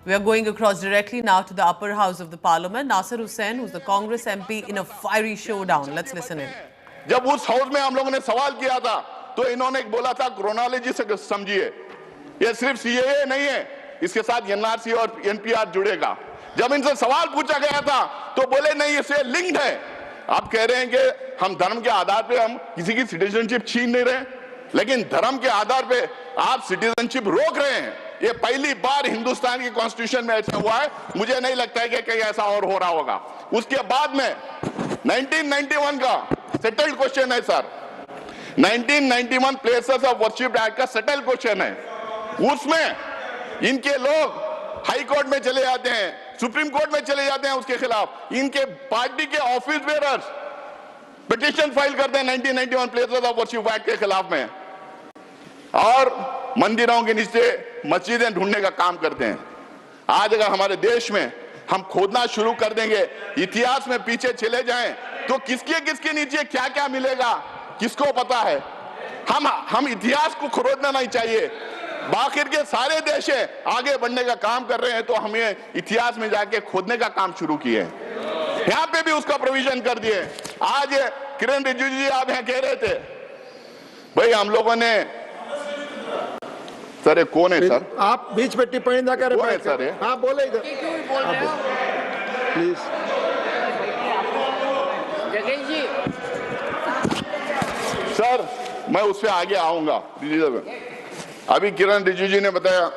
We are going across directly now to the upper house of the parliament. Nasir Hussain, who's the Congress MP, in a fiery showdown. Let's listen in. जब उस house में हम लोगों ने सवाल किया था तो इन्होंने बोला था क्रोनोलॉजी से समझिए, ये सिर्फ सीएए नहीं है, इसके साथ एनआरसी और एनपीआर जुड़ेगा। जब इनसे सवाल पूछा गया था तो बोले नहीं, इससे लिंक्ड है। आप कह रहे हैं कि हम धर्म के आधार पे हम किसी की सिटीजनशिप छीन नहीं रहे, लेकिन धर्म के आधार पे आप सिटीजनशिप रोक रहे हैं। ये पहली बार हिंदुस्तान की कॉन्स्टिट्यूशन में ऐसा हुआ है। मुझे नहीं लगता है कि कहीं ऐसा और हो रहा होगा। उसके बाद में 1991 का सेटल्ड क्वेश्चन है sir, 1991 places of worship act का सेटल्ड क्वेश्चन है। उसमें इनके लोग हाई कोर्ट में चले जाते हैं, सुप्रीम कोर्ट में चले जाते हैं, उसके खिलाफ इनके पार्टी के ऑफिस बेयरर्स पिटीशन फाइल करते हैं 1991 प्लेसेस ऑफ वर्शिप एक्ट के खिलाफ में, और मंदिरों के नीचे मस्जिदें ढूंढने का काम करते हैं। आज अगर हमारे देश में हम खोदना शुरू कर देंगे, इतिहास में पीछे चले जाएं, तो किसके नीचे क्या क्या मिलेगा किसको पता है। हम इतिहास को खोदना नहीं चाहिए। बाकिर के सारे देश आगे बढ़ने का काम कर रहे हैं, तो हमें इतिहास में जाके खोदने का काम शुरू किए। यहाँ पे भी उसका प्रोविजन कर दिए। आज किरण रिजिजू जी आप यहाँ कह रहे थे, भाई हम लोगों ने, सर कौन है सर? आप बीच में टिप्पणी ना करें। कौन है सर? हाँ बोले इधर प्लीज। जगेश जी सर मैं उससे आगे आऊंगा। अभी किरण रिजिजू जी ने बताया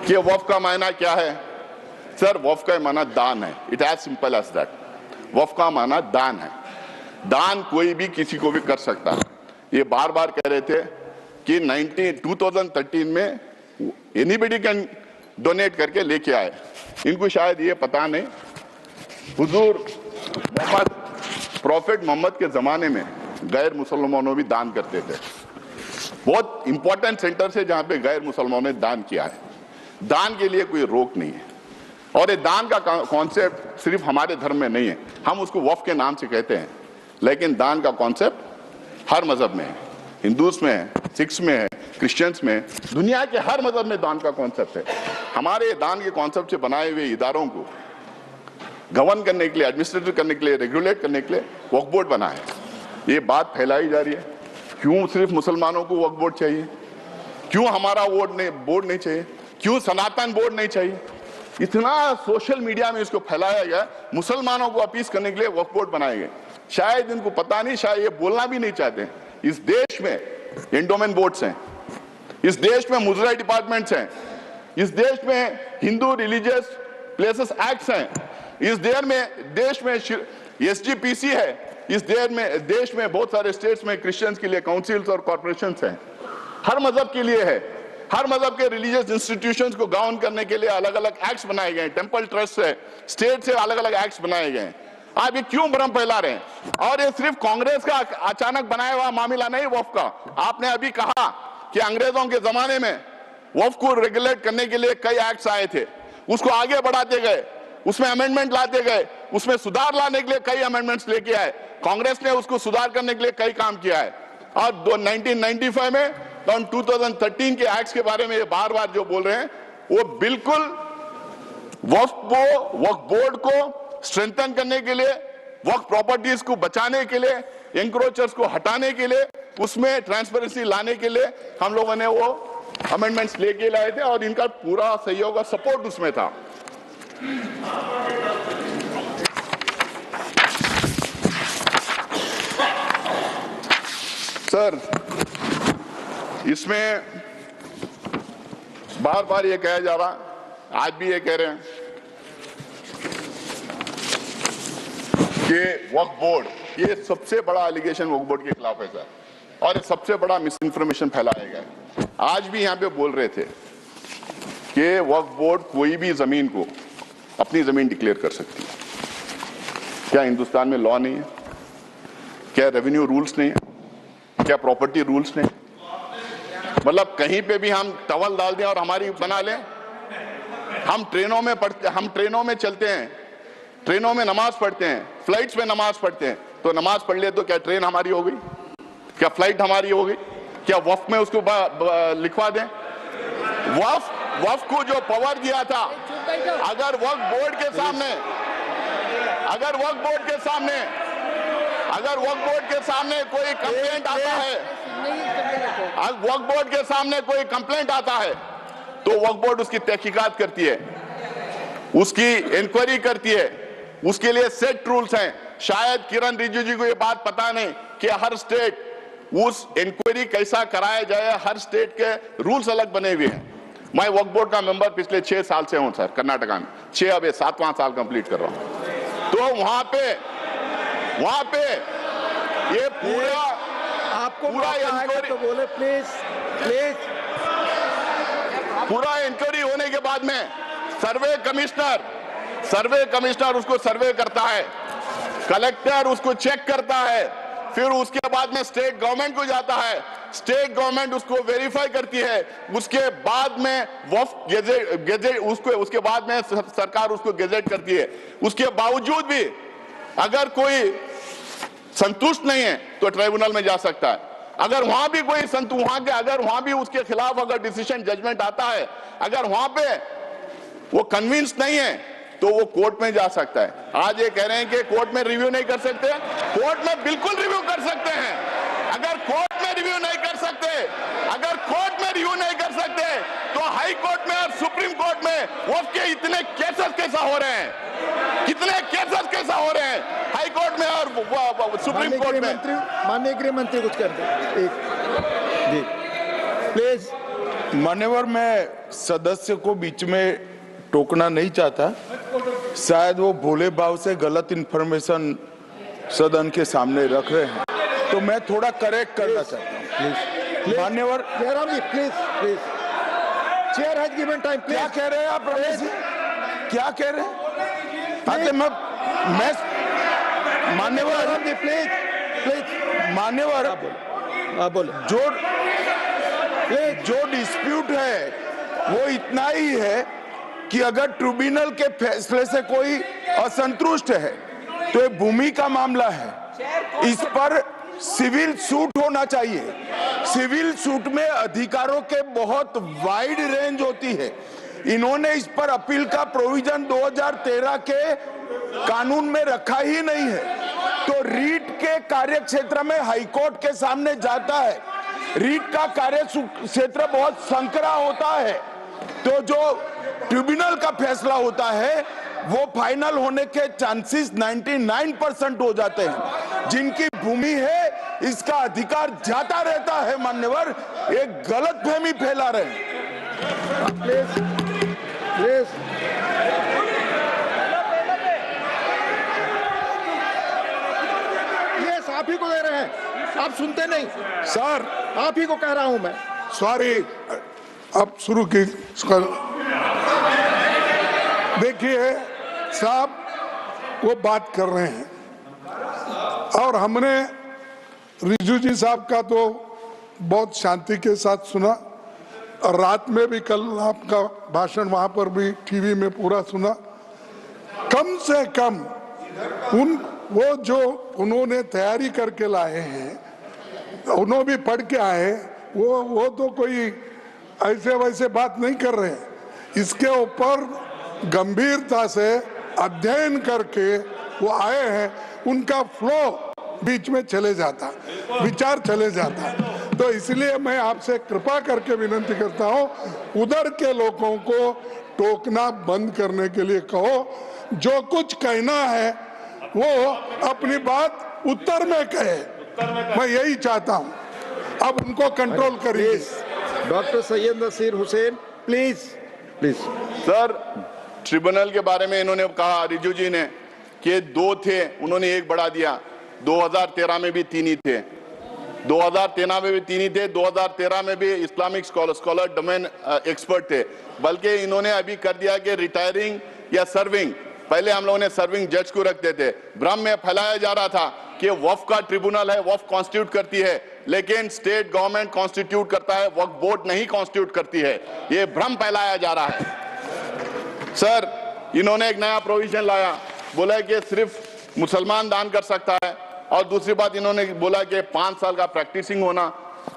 कि वक्फ का मायना क्या है। सर वक्फ का माना दान है, it as simple as that. वक्फ का माना दान है। दान कोई भी किसी को भी कर सकता है। ये बार बार कह रहे थे कि 2013 में एनीबडी कैन डोनेट करके लेके आए। इनको शायद ये पता नहीं, हुजूर मोहम्मद प्रॉफिट मोहम्मद के जमाने में गैर मुसलमानों भी दान करते थे। बहुत इंपॉर्टेंट सेंटर से जहां पे गैर मुसलमानों ने दान किया है। दान के लिए कोई रोक नहीं है, और ये दान का कॉन्सेप्ट सिर्फ हमारे धर्म में नहीं है। हम उसको वक्फ के नाम से कहते हैं, लेकिन दान का कॉन्सेप्ट हर मजहब में है। हिंदूज में है, सिख्स में है, क्रिश्चियंस में, दुनिया के हर मजहब में दान का कॉन्सेप्ट है। हमारे दान के कॉन्सेप्ट से बनाए हुए इदारों को गवर्न करने के लिए, एडमिनिस्ट्रेट करने के लिए, रेगुलेट करने के लिए वक्फ बोर्ड बना है। ये बात फैलाई जा रही है, क्यों सिर्फ मुसलमानों को वक्फ बोर्ड चाहिए, क्यों हमारा बोर्ड नहीं चाहिए, क्यों सनातन बोर्ड नहीं चाहिए। इतना सोशल मीडिया में इसको फैलाया गया, मुसलमानों को अपील करने के लिए वक्फ बोर्ड बनाए गए। शायद इनको पता नहीं, शायद ये बोलना भी नहीं चाहते। इस देश में एंडोमेंट बोर्ड्स हैं, इस देश में मुजरा डिपार्टमेंट्स हैं, इस देश में हिंदू रिलीजियस प्लेसेस एक्ट्स हैं, इस देश में एसजीपीसी है, इस देश में बहुत सारे स्टेट्स में क्रिश्चियंस के लिए काउंसिल्स और कॉर्पोरेशंस हैं। हर मजहब के लिए है। हर मजहब के रिलीजियस इंस्टीट्यूशंस को गवर्न करने के लिए अलग अलग एक्ट्स बनाए गए। टेंपल ट्रस्ट से, स्टेट से अलग अलग एक्ट्स बनाए गए। आप ये क्यों भ्रम फैला रहे हैं? और ये सिर्फ कांग्रेस का अचानक बनाया हुआ मामला नहीं वक्फ का। आपने अभी कहा कि अंग्रेजों के जमाने में वक्फ को रेगुलेट करने के लिए कई एक्ट्स आए थे, उसको आगे बढ़ाते गए, उसमें अमेंडमेंट लाते गए, उसमें सुधार लाने के लिए कई अमेंडमेंट्स लेके आए। कांग्रेस ने उसको सुधार करने के लिए कई काम किया है। और 1995 में 2013 के एक्ट्स के बारे में ये बार बार जो बोल रहे हैं, वो बिल्कुल वक्फ बोर्ड को स्ट्रेंथन करने के लिए, वक्फ प्रॉपर्टीज को बचाने के लिए, एंक्रोचर्स को हटाने के लिए, उसमें ट्रांसपेरेंसी लाने के लिए हम लोगों ने वो अमेंडमेंट्स लेके लाए थे, और इनका पूरा सहयोग और सपोर्ट उसमें था। सर इसमें बार बार ये कहा जा रहा, आज भी ये कह रहे हैं कि वक्फ बोर्ड, ये सबसे बड़ा एलिगेशन वक्फ बोर्ड के खिलाफ है सर, और सबसे बड़ा मिस इन्फॉर्मेशन फैलाया गया है। आज भी यहाँ पे बोल रहे थे कि वक्फ बोर्ड कोई भी जमीन को अपनी जमीन डिक्लेयर कर सकती है। क्या हिंदुस्तान में लॉ नहीं है? क्या रेवेन्यू रूल्स नहीं है? क्या प्रॉपर्टी रूल्स नहीं? मतलब कहीं पे भी हम टवल डाल दें और हमारी बना लें। हम ट्रेनों में चलते हैं, ट्रेनों में नमाज पढ़ते हैं, फ्लाइट्स में नमाज पढ़ते हैं, तो नमाज पढ़ ले तो क्या ट्रेन हमारी हो गई? क्या फ्लाइट हमारी हो गई? क्या वक्फ में उसको लिखवा दें? वक्फ वक्फ को जो पावर दिया था, अगर वक्फ बोर्ड के सामने कोई कंप्लेंट आता है, वक्फ बोर्ड के सामने कोई कंप्लेंट आता है तो वक्फ बोर्ड उसकी तहकीकात करती है, उसकी इंक्वायरी करती है, उसके लिए सेट रूल्स हैं। शायद किरण रिजिजू को ये बात पता नहीं कि हर स्टेट उस इंक्वायरी कैसा कराया जाए, हर स्टेट के रूल्स अलग बने हुए हैं। मैं वक्फ बोर्ड का मेंबर पिछले 6 साल से हूं सर, कर्नाटका में 6, अब 7वां साल कंप्लीट कर रहा हूं। तो वहां पे ये पूरा इंक्वायरी तो बोले प्लीज। पूरा इंक्वायरी होने के बाद में सर्वे कमिश्नर उसको सर्वे करता है, कलेक्टर उसको चेक करता है, फिर उसके बाद में स्टेट गवर्नमेंट को जाता है, स्टेट गवर्नमेंट उसको वेरीफाई करती है, उसके बाद में वक्फ गेजेट उसके बाद में सरकार उसको गेजेट करती है। उसके बावजूद भी अगर कोई संतुष्ट नहीं है तो ट्राइब्यूनल में जा सकता है। अगर वहां भी कोई अगर वहां भी उसके खिलाफ अगर डिसीजन जजमेंट आता है, अगर वहां पे वो कन्विंस नहीं है तो वो कोर्ट में जा सकता है। आज ये कह रहे हैं कि कोर्ट में रिव्यू नहीं कर सकते, कोर्ट में बिल्कुल रिव्यू कर सकते हैं। अगर कोर्ट में रिव्यू नहीं कर सकते तो हाई कोर्ट में और सुप्रीम कोर्ट में वक्फ के इतने केसेस कैसा हो रहे हैं, हाई कोर्ट में और सुप्रीम कोर्ट में। माननीय गृह मंत्री कुछ कर दे जी प्लीज। मान्यवर, मैं सदस्य को बीच में टोकना नहीं चाहता, शायद वो भोले भाव से गलत इंफॉर्मेशन सदन के सामने रख रहे हैं, तो मैं थोड़ा करेक्ट करना चाहता हूँ। मान्यवर Jairam ji please chair has given time. क्या कह रहे हैं आप रमेश जी, क्या कह रहे हैं? मैं मान्यवर प्लीज मान्यवर आप बोले जो डिस्प्यूट है वो इतना ही है कि अगर ट्रिब्यूनल के फैसले से कोई असंतुष्ट है तो ये भूमि का मामला है, इस पर सिविल सूट होना चाहिए। सिविल सूट में अधिकारों के बहुत वाइड रेंज होती है। इन्होंने इस पर अपील का प्रोविजन 2013 के कानून में रखा ही नहीं है, तो रीट के कार्य क्षेत्र में हाईकोर्ट के सामने जाता है। रीट का कार्य क्षेत्र बहुत संकरा होता है, तो जो ट्रिब्यूनल का फैसला होता है वो फाइनल होने के चांसेस 99% हो जाते हैं। जिनकी भूमि है इसका अधिकार जाता रहता है। मान्यवर, एक गलतफहमी फैला रहे हैं। प्लीज यस आप ही को दे रहे हैं, आप सुनते नहीं सर, आप ही को कह रहा हूं मैं। सॉरी, अब शुरू की। देखिए साहब, वो बात कर रहे हैं और हमने रिजू जी साहब का तो बहुत शांति के साथ सुना, और रात में भी कल आपका भाषण वहां पर भी टीवी में पूरा सुना। कम से कम वो जो उन्होंने तैयारी करके लाए हैं, उन्होंने भी पढ़ के आए, वो तो कोई ऐसे वैसे बात नहीं कर रहे हैं। इसके ऊपर गंभीरता से अध्ययन करके वो आए हैं, उनका फ्लो बीच में चले जाता, विचार चले जाता। तो इसलिए मैं आपसे कृपा करके विनती करता हूँ, उधर के लोगों को टोकना बंद करने के लिए कहो। जो कुछ कहना है वो अपनी बात उत्तर में कहे, मैं यही चाहता हूँ। अब उनको कंट्रोल करिए। Doctor Syed Naseer Hussain please. Sir, tribunal के बारे में इन्होंने कहा, रिजू जी ने, कि 2 थे, उन्होंने 1 बढ़ा दिया। 2013 में भी 3 ही थे, 2013 में भी 3 ही थे, 2013 में भी इस्लामिक स्कॉलर डोमेन एक्सपर्ट थे। बल्कि इन्होंने अभी कर दिया कि रिटायरिंग या सर्विंग, पहले हम लोगों ने सर्विंग जज को रखते थे। भ्रम में फैलाया जा रहा था कि वक्फ का ट्रिब्यूनल है, वक्फ कॉन्स्टिट्यूट करती है, लेकिन स्टेट गवर्नमेंट कॉन्स्टिट्यूट करता है, वक्फ बोर्ड नहीं कॉन्स्टिट्यूट करती है। ये भ्रम फैलाया जा रहा है। सर, इन्होंने एक नया प्रोविजन लाया, बोला कि सिर्फ मुसलमान दान कर सकता है, और दूसरी बात इन्होंने बोला कि 5 साल का प्रैक्टिसिंग होना,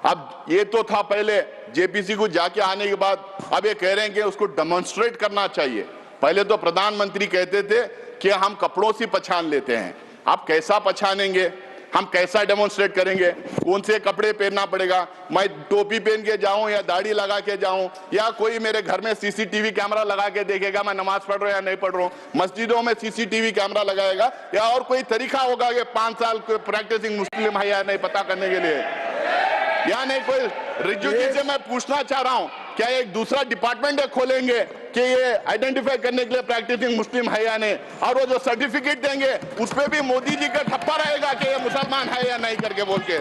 अब ये तो था पहले, जेपीसी को जाके आने के बाद अब ये कह रहे हैं कि उसको डेमोन्स्ट्रेट करना चाहिए। पहले तो प्रधानमंत्री कहते थे कि हम कपड़ों से पहचान लेते हैं, आप कैसा पहचानेंगे, हम कैसा डेमोन्स्ट्रेट करेंगे, कौन से कपड़े पहनना पड़ेगा, मैं टोपी पहन के जाऊं या दाढ़ी लगा के जाऊं, या कोई मेरे घर में सीसीटीवी कैमरा लगा के देखेगा मैं नमाज पढ़ रहा हूं या नहीं पढ़ रहा हूं, मस्जिदों में सीसीटीवी कैमरा लगाएगा, या और कोई तरीका होगा कि 5 साल प्रैक्टिसिंग मुस्लिम है या नहीं पता करने के लिए, या नहीं कोई। रिजू जी से मैं पूछना चाह रहा हूं, क्या एक दूसरा डिपार्टमेंट खोलेंगे कि ये आइडेंटिफाई करने के लिए प्रैक्टिसिंग मुस्लिम है या नहीं, और वो जो सर्टिफिकेट देंगे उस पे भी मोदी जी का ठप्पा रहेगा कि ये मुसलमान है या नहीं करके बोल के,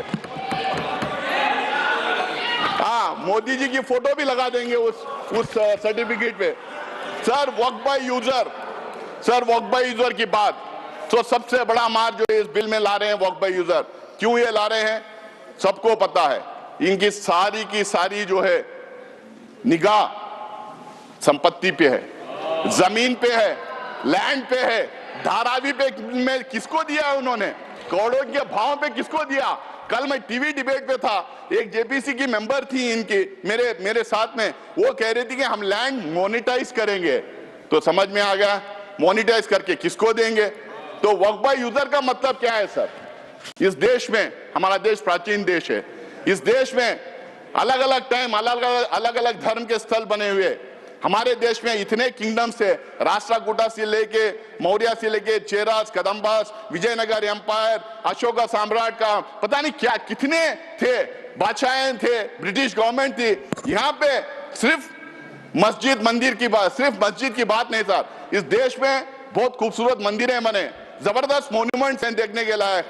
हाँ मोदी जी की फोटो भी लगा देंगे उस सर्टिफिकेट पे। सर वक्फ बाय यूजर की बात, तो सबसे बड़ा मार जो इस बिल में ला रहे हैं वक्फ बाय यूजर, क्यों ये ला रहे हैं सबको पता है। इनकी सारी की सारी जो है निगाह संपत्ति पे है, जमीन पे है, लैंड पे है, धारावी पे में किसको दिया है उन्होंने, करोड़ों के भाव पे किसको दिया। कल मैं टीवी डिबेट पे था, एक जेपीसी की मेंबर थी इनकी मेरे साथ में, वो कह रही थी कि हम लैंड मोनेटाइज करेंगे, तो समझ में आ गया मोनेटाइज करके किसको देंगे। तो वक्फ बाय यूजर का मतलब क्या है सर, इस देश में, हमारा देश प्राचीन देश है, इस देश में अलग अलग टाइम अलग अलग धर्म के स्थल बने हुए, हमारे देश में इतने किंगडम्स थे, राष्ट्रकूटा से लेके मौर्य से लेके चेरास, कदम्बास, विजयनगर एम्पायर, अशोका साम्राट का पता नहीं क्या कितने थे, बादशाहें थे, ब्रिटिश गवर्नमेंट थी। यहाँ पे सिर्फ मस्जिद की बात नहीं सर, इस देश में बहुत खूबसूरत मंदिरें बने, जबरदस्त मॉन्यूमेंट्स हैं देखने के लायक,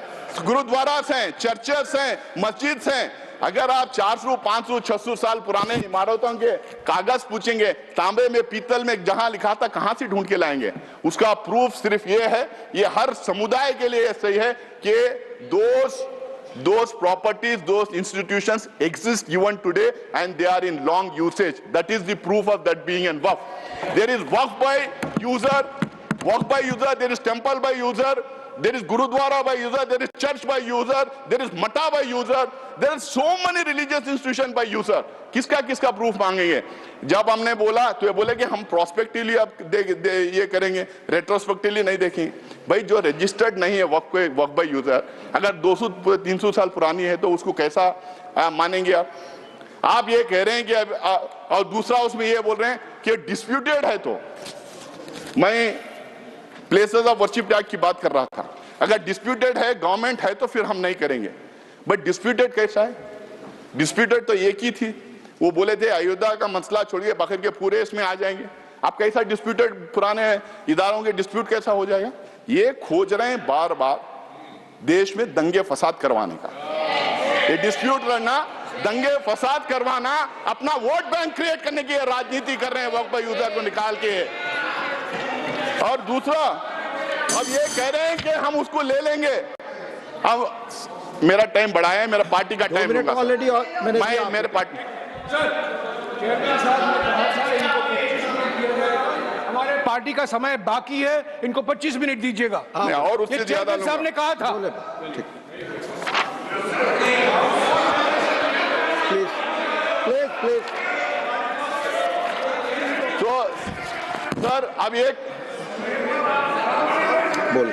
गुरुद्वारास हैं, चर्चेस हैं, मस्जिद हैं। अगर आप 400, 500, 600 साल पुराने इमारतों के कागज पूछेंगे, तांबे में, पीतल में जहां लिखा था, कहां से ढूंढ के लाएंगे। उसका प्रूफ सिर्फ ये है, ये हर समुदाय के लिए सही है कि those properties, those institutions exist even today and they are in long usage. That is the proof of that being in waqf. There is waqf by user, there is temple by user, there is gurudwara by user, there is church by user, there is mata by user, there are so many religious institutions by user. किसका proof मांगेंगे। जब हमने बोला तो ये बोले कि हम प्रोस्पेक्टिवली अब ये करेंगे, रेट्रोस्पेक्टिवली नहीं देखेंगे। भाई जो रजिस्टर्ड नहीं है वक्फ बाय यूजर, अगर 200-300 साल पुरानी है तो उसको कैसा मानेंगे आप ये कह रहे हैं कि और दूसरा उसमें ये बोल रहे हैं कि डिस्प्यूटेड है। तो मैं प्लेसेस ऑफ वर्शिप टैग की बात कर रहा था, अगर डिस्प्यूटेड है, गवर्नमेंट है, तो फिर हम नहीं करेंगे। बट डिस्प्यूटेड कैसा है, डिस्प्यूटेड तो एक ही थी, वो बोले थे अयोध्या का मसला छोड़िए बाकी के पूरे इसमें आ जाएंगे। आप कैसा डिस्प्यूटेड पुराने इदारों के डिस्प्यूट कैसा हो जाएगा। ये खोज रहे हैं बार बार देश में दंगे फसाद करवाने का, ये डिस्प्यूट लड़ना, दंगे फसाद करवाना, अपना वोट बैंक क्रिएट करने की राजनीति कर रहे हैं वक्फ बाय यूजर को निकाल के। और दूसरा अब ये कह रहे हैं कि हम उसको ले लेंगे। अब मेरा टाइम बढ़ा है, मेरा पार्टी का टाइम लूंगा ऑलरेडी मैं मेरे पार्टी हमारे पार्टी का समय बाकी है, इनको 25 मिनट दीजिएगा। और उससे ज्यादा साहब ने कहा था। प्लीज तो सर अब एक बोल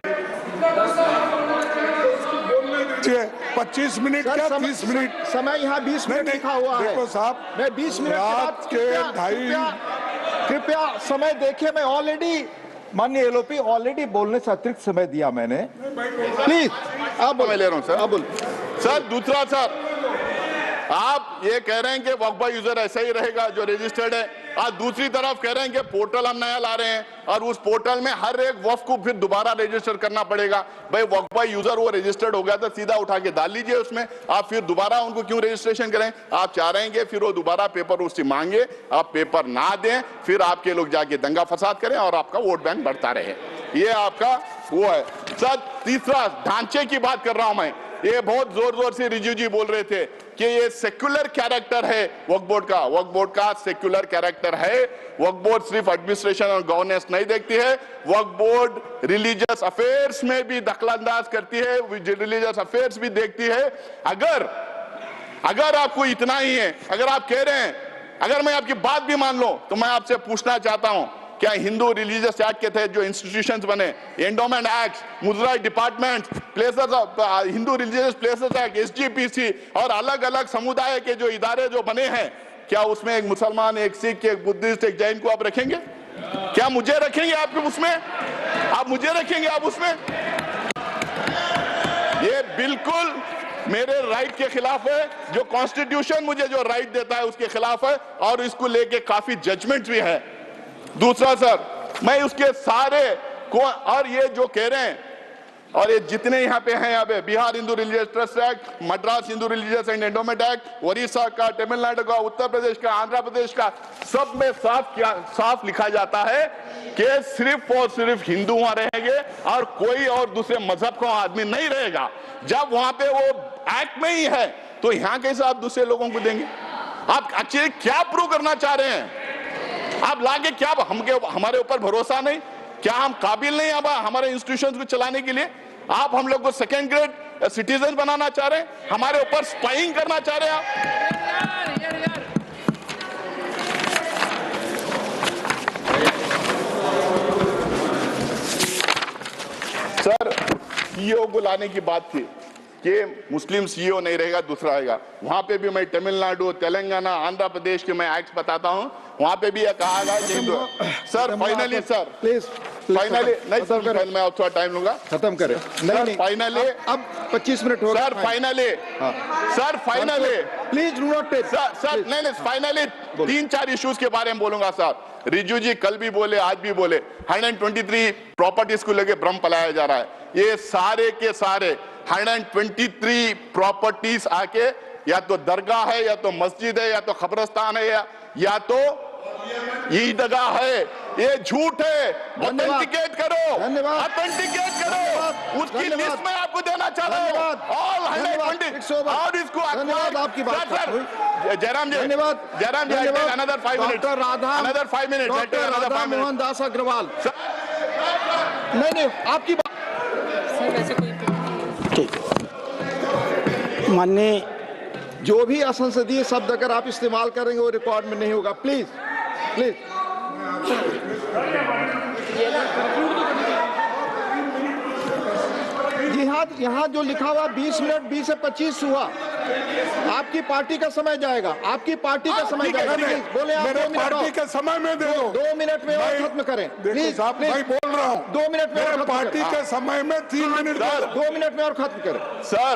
25 मिनट क्या 30 मिनट समय यहाँ 20 मिनट लिखा हुआ है। देखो साहब, मैं 20 मिनट रात के 2:30 कृपया समय देखिए। मैं ऑलरेडी माननीय एलओपी ऑलरेडी बोलने से अतिरिक्त समय दिया मैंने। प्लीज आप बोले। मैं ले रहा हूं सर। आप बोल सर दूसरा सर, आप ये कह रहे हैं कि वक्फ बाय यूजर ऐसा ही रहेगा जो रजिस्टर्ड है, आज दूसरी तरफ कह रहे हैं कि पोर्टल हम नया ला रहे हैं और उस पोर्टल में हर एक वक्फ को फिर दोबारा रजिस्टर करना पड़ेगा। भाई वक्फ बाय यूजर वो रजिस्टर्ड हो गया था, सीधा उठा के डाल लीजिए उसमें, आप फिर दोबारा उनको क्यों रजिस्ट्रेशन करें। आप चाह रहे हैं कि फिर वो दोबारा पेपर उससे मांगे, आप पेपर ना दें, फिर आपके लोग जाके दंगा फसाद करें और आपका वोट बैंक बढ़ता रहे। ये आपका वो है। सर तीसरा ढांचे की बात कर रहा हूं मैं, ये बहुत जोर जोर से रिजू जी बोल रहे थे कि ये सेक्युलर कैरेक्टर है वक्फ बोर्ड का सेक्युलर कैरेक्टर है। वक्फ बोर्ड सिर्फ एडमिनिस्ट्रेशन और गवर्नेंस नहीं देखती है, वक्फ बोर्ड रिलीजियस अफेयर्स में भी दखलंदाज करती है, रिलीजियस अफेयर्स भी देखती है। अगर अगर आपको इतना ही है, अगर आप कह रहे हैं, अगर मैं आपकी बात भी मान लूं, तो मैं आपसे पूछना चाहता हूं, क्या हिंदू रिलीजियस एक्ट के तहत जो इंस्टीट्यूशंस बने, एंडोमेंट एक्ट, मुद्रा department, places of Hindu religious places act, SGPC और अलग अलग समुदाय के जो इदारे जो बने हैं, क्या उसमें एक मुसलमान, एक सिख, एक बुद्धिस्ट, एक जैन को आप रखेंगे? क्या मुझे रखेंगे आप उसमें? आप मुझे रखेंगे आप उसमें? ये बिल्कुल मेरे राइट के खिलाफ है, जो कॉन्स्टिट्यूशन मुझे जो राइट देता है उसके खिलाफ है, और इसको लेके काफी जजमेंट भी है। दूसरा सर, मैं उसके सारे को, और ये जो कह रहे हैं, और ये जितने यहाँ पे हैं, यहाँ पे Bihar Hindu religious trust act, Madras Hindu religious and endowment act, Orissa का, तमिलनाडु का, उत्तर प्रदेश का, आंध्र प्रदेश का, सब में साफ लिखा जाता है कि सिर्फ और सिर्फ हिंदू वहां रहेंगे और कोई और दूसरे मजहब का आदमी नहीं रहेगा। जब वहां पे वो एक्ट में ही है, तो यहाँ कैसे आप दूसरे लोगों को देंगे? आप एक्चुअली क्या प्रूव करना चाह रहे हैं? आप लाके क्या हमारे ऊपर भरोसा नहीं? क्या हम काबिल नहीं अब हमारे इंस्टीट्यूशंस को चलाने के लिए? आप हम लोग को सेकेंड ग्रेड सिटीजन बनाना चाह रहे हैं, हमारे ऊपर स्पाइंग करना चाह रहे हैं आप। सर, सीईओ को लाने की बात थी कि मुस्लिम सीईओ नहीं रहेगा, दूसरा आएगा। वहां पे भी मैं तमिलनाडु, तेलंगाना, आंध्र प्रदेश के मैं एक्ट बताता हूं, वहां पे भी यह कहा गया कि sir finally sir please finally नहीं सर, मैं थोड़ा टाइम लूंगा, खत्म करें। नहीं फाइनली अब 25 मिनट हो गए sir, finally sir, finally please do not take sir, नहीं फाइनली 3-4 इश्यूज के बारे में बोलूंगा सर। रिजू जी कल भी बोले, आज भी बोले, 123 प्रॉपर्टीज को लेके भ्रम फैलाया जा रहा है। ये सारे के सारे 123 प्रॉपर्टीज आके या तो दरगाह है, या तो मस्जिद है, या तो कब्रिस्तान है, या तो ईदगाह है। ये झूठ है। ऑथेंटिकेट करो, ऑथेंटिकेट करो, उसकी लिस्ट में आपको देना चाह रहा हूं। ऑल 120 और इसको आपकी बात जयराम जी, धन्यवाद, Jairam ji, another 5 minute, another 5 minute, Radha Mohan Das Agrawal. नहीं आपकी बात माननीय, जो भी असंसदीय शब्द अगर आप इस्तेमाल करेंगे वो रिकॉर्ड में नहीं होगा। प्लीज प्लीज यहाँ जो लिखा हुआ 20 मिनट 20 से 25 हुआ, आपकी पार्टी का समय जाएगा, आपकी पार्टी का समय जाएगा। बोले आप मेरे पार्टी के समय में दे दो, 2 मिनट में और खत्म करें प्लीज। मैं बोल रहा हूँ 2 मिनट में और पार्टी के समय में 3 मिनट, 2 मिनट में और खत्म करें सर।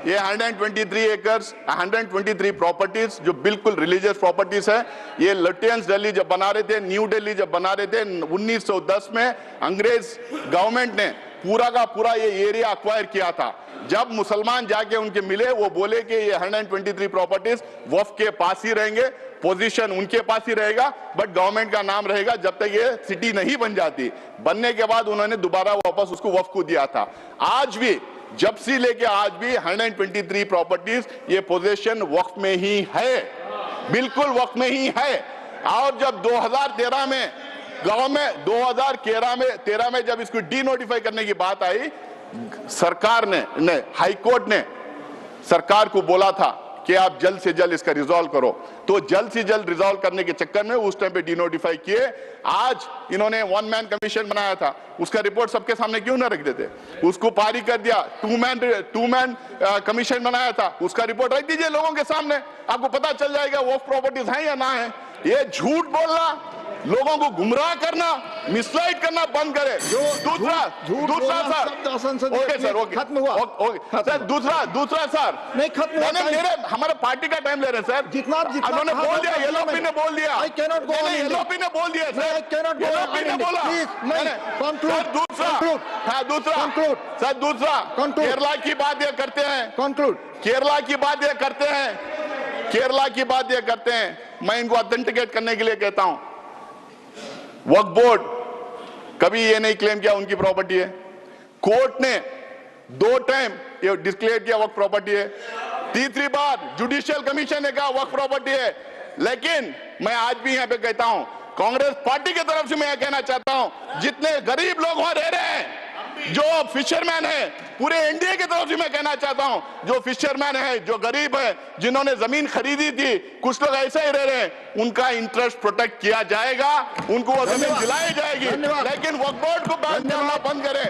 ये 123 एकर्स, 123 प्रॉपर्टीज जो बिल्कुल रिलीजियस प्रॉपर्टीज है। ये लुटियंस दिल्ली जब बना रहे थे, न्यू दिल्ली जब बना रहे थे 1910 में, अंग्रेज गवर्नमेंट ने पूरा का पूरा ये एरिया अक्वायर किया था। जब मुसलमान जाके उनके मिले, वो बोले कि ये 123 प्रॉपर्टीज वक्फ के पास ही रहेंगे, पोजीशन उनके पास ही रहेगा, बट गवर्नमेंट का नाम रहेगा जब तक ये सिटी नहीं बन जाती। बनने के बाद उन्होंने दोबारा वापस उसको वक्फ को दिया था। आज भी, जब से लेके आज भी 123 प्रॉपर्टीज ये पोजीशन वक्फ में ही है, बिल्कुल वक्फ में ही है। और जब 2013 में गवर्नमेंट 2013 में जब इसको डी नोटिफाई करने की बात आई, सरकार ने हाई कोर्ट ने सरकार को बोला था कि आप जल्द से जल्द इसका रिजॉल्व करो। तो जल्द से जल्द रिजॉल्व करने के चक्कर में उस टाइम पे डी नोटिफाई किए। आज इन्होंने 1 मैन कमीशन बनाया था, उसका रिपोर्ट सबके सामने क्यों ना रख देते? उसको पारी कर दिया। 2 मैन कमीशन बनाया था, उसका रिपोर्ट रख दीजिए लोगों के सामने, आपको पता चल जाएगा वो प्रॉपर्टीज हैं या ना है। ये झूठ बोलना, लोगों को गुमराह करना, मिसलाइड करना बंद करें। दूसरा सर, ओके सर, ओके खत्म हुआ, ओके सर। दूसरा सर, नहीं खत्म हुआ, मेरे हमारे पार्टी का टाइम ले रहे हैं सर। जितना उन्होंने बोल दिया, एलओपी ने बोल दिया, I cannot go on LOP ने बोल दिया सर, एलओपी ने बोला। दूसरा केरला की बात ये करते हैं, केरला की बात ये करते हैं, केरला की बात ये करते हैं। मैं इनको ऑथेंटिकेट करने के लिए कहता हूं, वक्फ बोर्ड कभी ये नहीं क्लेम किया उनकी प्रॉपर्टी है। कोर्ट ने 2 टाइम ये डिक्लेयर किया वक्फ प्रॉपर्टी है। तीसरी बार जुडिशियल कमीशन ने कहा वक्फ प्रॉपर्टी है। लेकिन मैं आज भी यहां पे कहता हूं, कांग्रेस पार्टी की तरफ से मैं यह कहना चाहता हूं, जितने गरीब लोग वहां रह रहे हैं, जो फिशरमैन है, पूरे एनडीए की तरफ से मैं कहना चाहता हूं, जो फिशरमैन है, जो गरीब है, जिन्होंने जमीन खरीदी थी, कुछ लोग ऐसे ही रह रहे हैं, उनका इंटरेस्ट प्रोटेक्ट किया जाएगा, उनको वो जमीन दिलाई जाएगी, लेकिन वक्फ बोर्ड को बंद करें।